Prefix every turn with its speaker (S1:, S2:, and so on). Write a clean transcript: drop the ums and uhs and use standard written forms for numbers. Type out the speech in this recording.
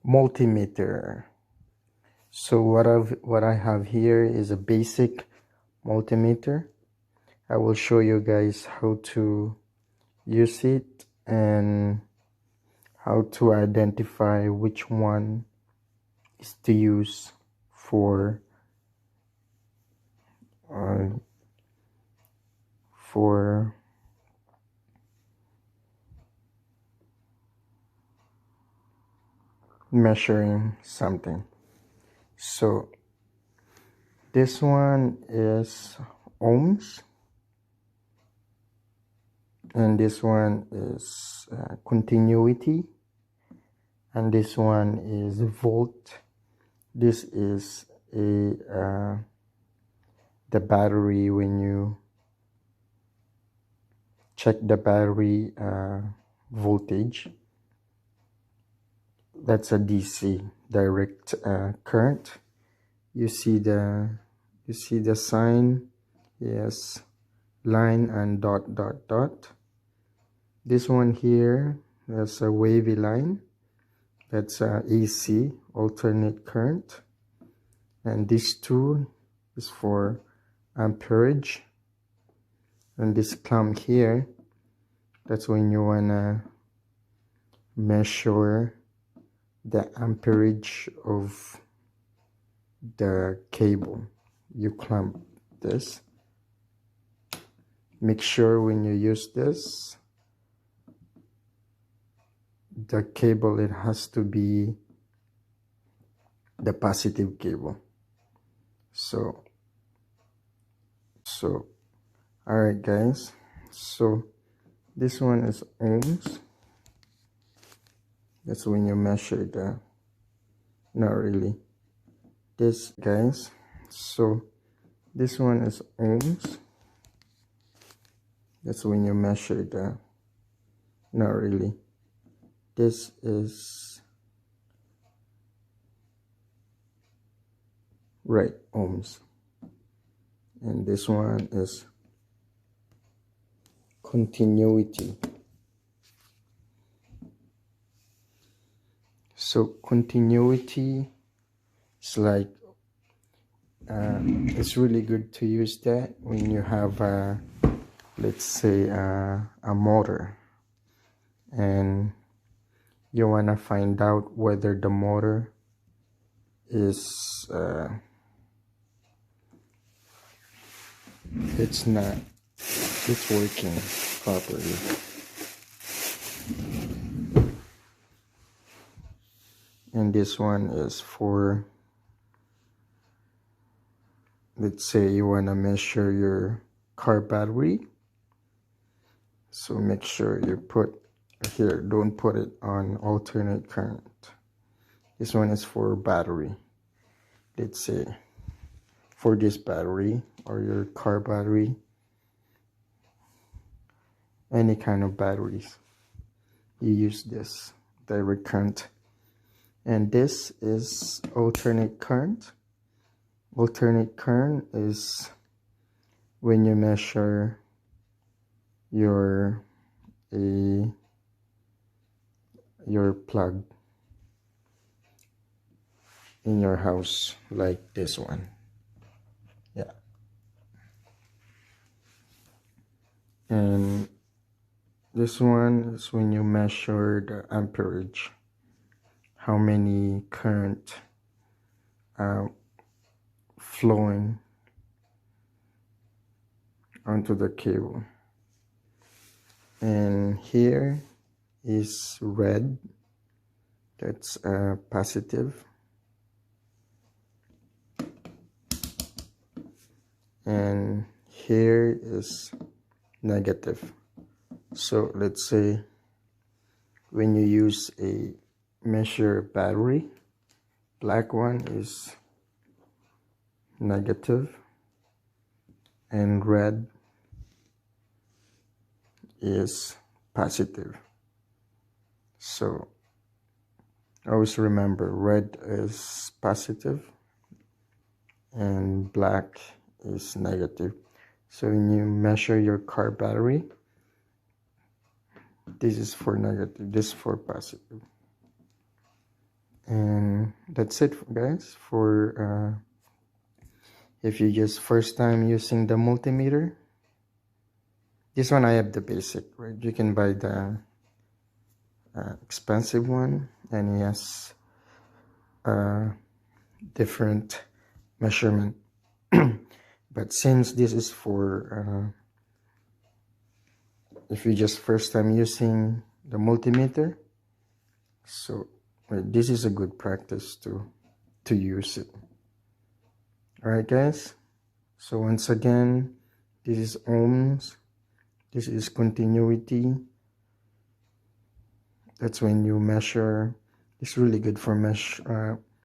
S1: multimeter. So what I have here is a basic multimeter. I will show you guys how to use it and how to identify which one is to use for measuring something. So this one is ohms, and this one is continuity, and this one is volt. This is the battery. When you check the battery voltage, that's a DC, direct current. You see the sign, yes, line and dot dot dot. This one here, that's a wavy line, that's AC, alternate current. And this two is for amperage. And this clamp here, that's when you wanna measure the amperage of the cable. You clamp this. Make sure when you use this, the cable, it has to be the positive cable. So alright guys, so this one is ohms. That's when you measure the, not really, this guys. So this one is ohms. That's when you measure the, not really, this is right, ohms. And this one is continuity. So continuity is like it's really good to use that when you have let's say a motor and you want to find out whether the motor is it's working properly. And this one is for, let's say you want to measure your car battery. So make sure you put here, don't put it on alternate current. This one is for battery. Let's say for this battery or your car battery, any kind of batteries, you use this direct current. And this is alternate current. Alternate current is when you measure your plug in your house, like this one. Yeah. And this one is when you measure the amperage, how many current flowing onto the cable. And here is red, that's positive, and here is negative. So let's say when you use a measure battery, black one is negative and red is positive. So always remember, red is positive and black is negative. So when you measure your car battery, this is for negative, this is for positive. And that's it, guys, for if you just first time using the multimeter. This one I have the basic, right? You can buy the expensive one, and it has different measurement. But since this is for if you just first time using the multimeter, so this is a good practice to use it. All right, guys, so once again, this is ohms, this is continuity. That's when you measure. It's really good for